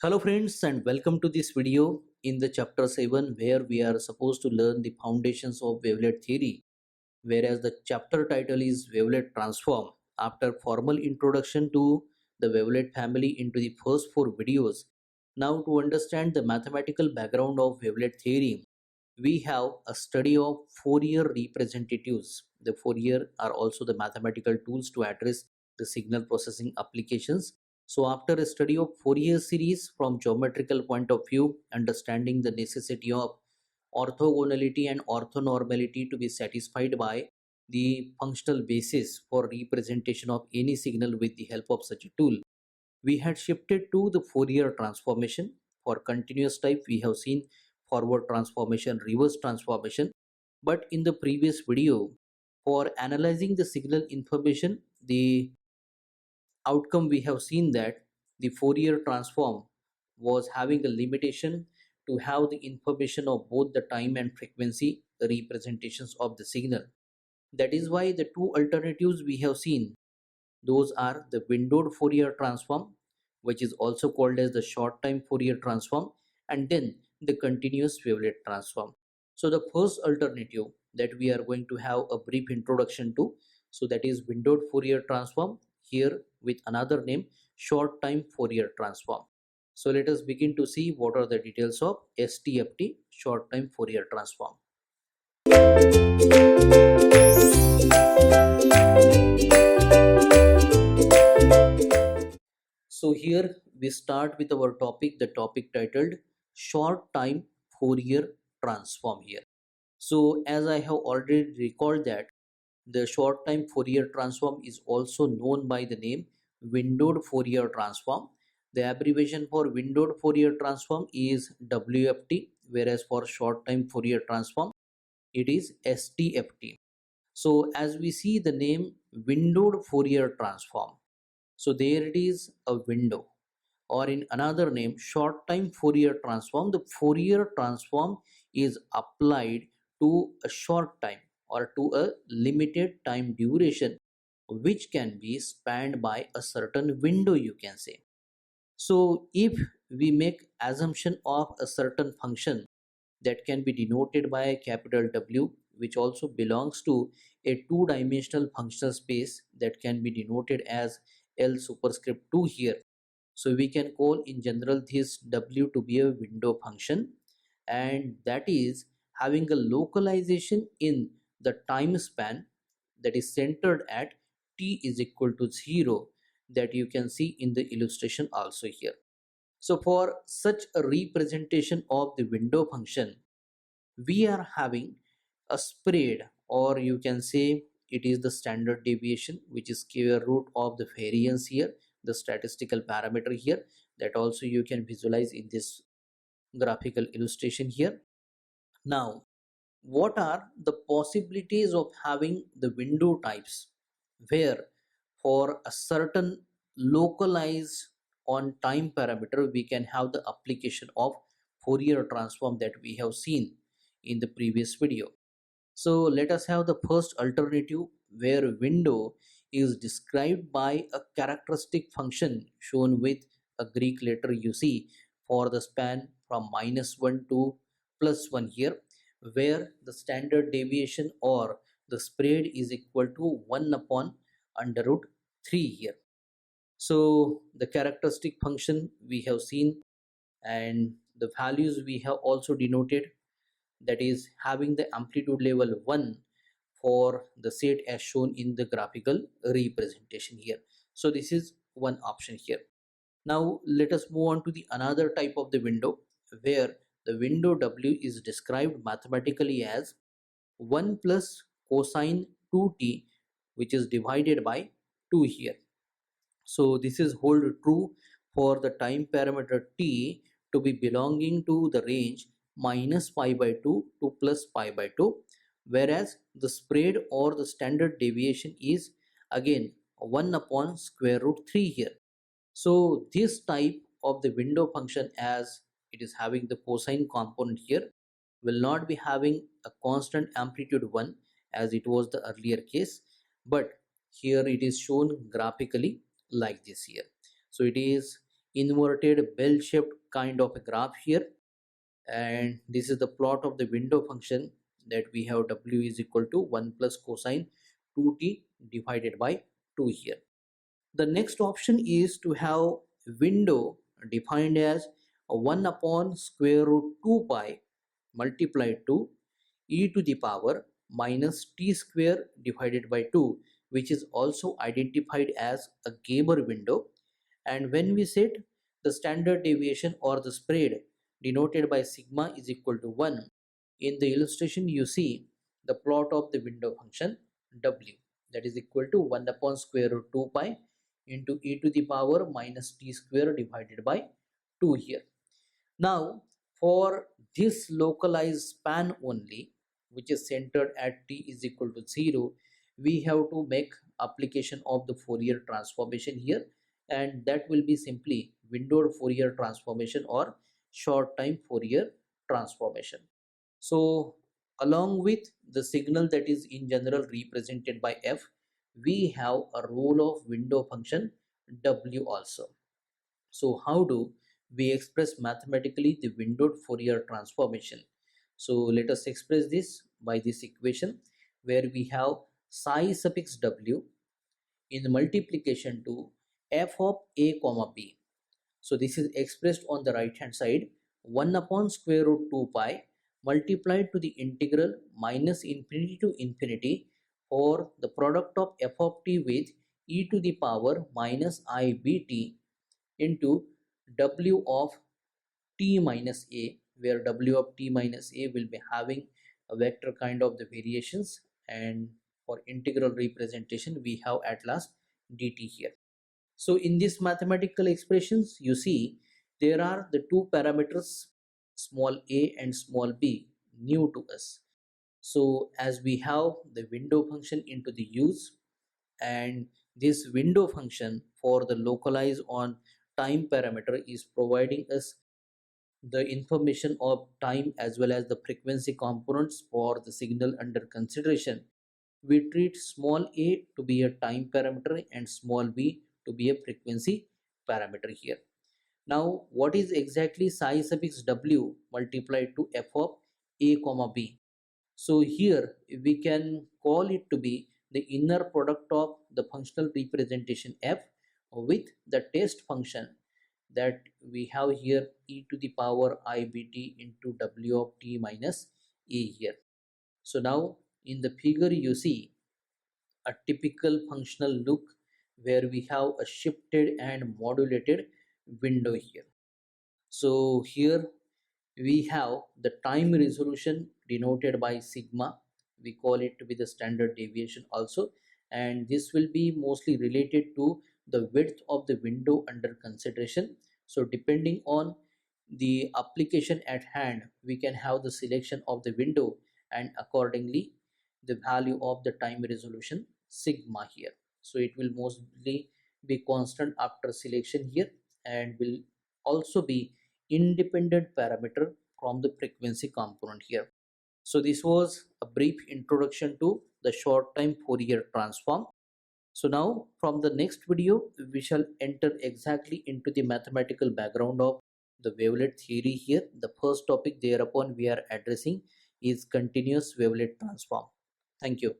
Hello friends and welcome to this video in the chapter 7 where we are supposed to learn the foundations of wavelet theory, whereas the chapter title is wavelet transform. After formal introduction to the wavelet family into the first 4 videos, now to understand the mathematical background of wavelet theory, we have a study of Fourier representatives. The Fourier are also the mathematical tools to address the signal processing applications. So after a study of Fourier series from geometrical point of view, understanding the necessity of orthogonality and orthonormality to be satisfied by the functional basis for representation of any signal with the help of such a tool, we had shifted to the Fourier transformation. For continuous type, we have seen forward transformation, reverse transformation. But in the previous video, for analyzing the signal information, the outcome we have seen that the Fourier transform was having a limitation to have the information of both the time and frequency representations of the signal. That is why the two alternatives we have seen, those are the windowed Fourier transform, which is also called as the short time Fourier transform, and then the continuous wavelet transform. So the first alternative that we are going to have a brief introduction to, so that is windowed Fourier transform, here with another name short time Fourier transform. So let us begin to see what are the details of STFT, short time Fourier transform. So here we start with our topic, the topic titled short time Fourier transform here. So as I have already recalled that the short time Fourier transform is also known by the name windowed Fourier transform. The abbreviation for windowed Fourier transform is WFT, whereas for short time Fourier transform it is STFT. So as we see the name windowed Fourier transform, so there it is a window, or in another name short time Fourier transform. The Fourier transform is applied to a short time or to a limited time duration which can be spanned by a certain window, you can say. So if we make assumption of a certain function that can be denoted by a capital W, which also belongs to a two-dimensional functional space that can be denoted as L superscript 2 here. So we can call in general this W to be a window function, and that is having a localization in the time span that is centered at t is equal to 0, that you can see in the illustration also here. So for such a representation of the window function, we are having a spread, or you can say it is the standard deviation, which is square root of the variance here, the statistical parameter here, that also you can visualize in this graphical illustration here. Now what are the possibilities of having the window types where for a certain localized on time parameter we can have the application of Fourier transform that we have seen in the previous video. So let us have the first alternative where window is described by a characteristic function shown with a Greek letter you see for the span from -1 to +1 here, where the standard deviation or the spread is equal to 1 upon under root 3 here. So the characteristic function we have seen, and the values we have also denoted, that is having the amplitude level 1 for the set as shown in the graphical representation here. So this is one option here. Now let us move on to the another type of the window where the window W is described mathematically as 1 plus cosine 2t, which is divided by 2 here. So this is hold true for the time parameter t to be belonging to the range minus pi by 2 to plus pi by 2, whereas the spread or the standard deviation is again 1 upon square root 3 here. So this type of the window function, as it is having the cosine component here, will not be having a constant amplitude 1 as it was the earlier case, but here it is shown graphically like this here. So it is inverted bell-shaped kind of a graph here, and this is the plot of the window function that we have w is equal to 1 plus cosine 2t divided by 2 here. The next option is to have window defined as 1 upon square root 2 pi multiplied to e to the power minus t square divided by 2, which is also identified as a Gabor window. And when we set the standard deviation or the spread denoted by sigma is equal to 1, in the illustration you see the plot of the window function w, that is equal to 1 upon square root 2 pi into e to the power minus t square divided by 2 here. Now for this localized span only, which is centered at t is equal to 0, we have to make application of the Fourier transformation here, and that will be simply windowed Fourier transformation or short time Fourier transformation. So along with the signal that is in general represented by f, we have a role of window function w also. So how do we express mathematically the windowed Fourier transformation? So let us express this by this equation where we have psi suffix w in multiplication to f of a comma b. So this is expressed on the right hand side 1 upon square root 2 pi multiplied to the integral minus infinity to infinity for the product of f of t with e to the power minus I bt into w of t minus a, where w of t minus a will be having a vector kind of the variations, and for integral representation we have at last dt here. So in this mathematical expressions you see there are the two parameters small a and small b new to us. So as we have the window function into the use, and this window function for the localize on time parameter is providing us the information of time as well as the frequency components for the signal under consideration. We treat small a to be a time parameter and small b to be a frequency parameter here. Now what is exactly psi suffix w multiplied to f of a comma b? So here we can call it to be the inner product of the functional representation f with the test function that we have here e to the power I bt into w of t minus a here. So now in the figure you see a typical functional look where we have a shifted and modulated window here. So here we have the time resolution denoted by sigma, we call it to be the standard deviation also, and this will be mostly related to the width of the window under consideration. So depending on the application at hand we can have the selection of the window and accordingly the value of the time resolution sigma here. So it will mostly be constant after selection here and will also be independent parameter from the frequency component here. So this was a brief introduction to the short time Fourier transform. So now from the next video we shall enter exactly into the mathematical background of the wavelet theory here. The first topic thereupon we are addressing is continuous wavelet transform. Thank you.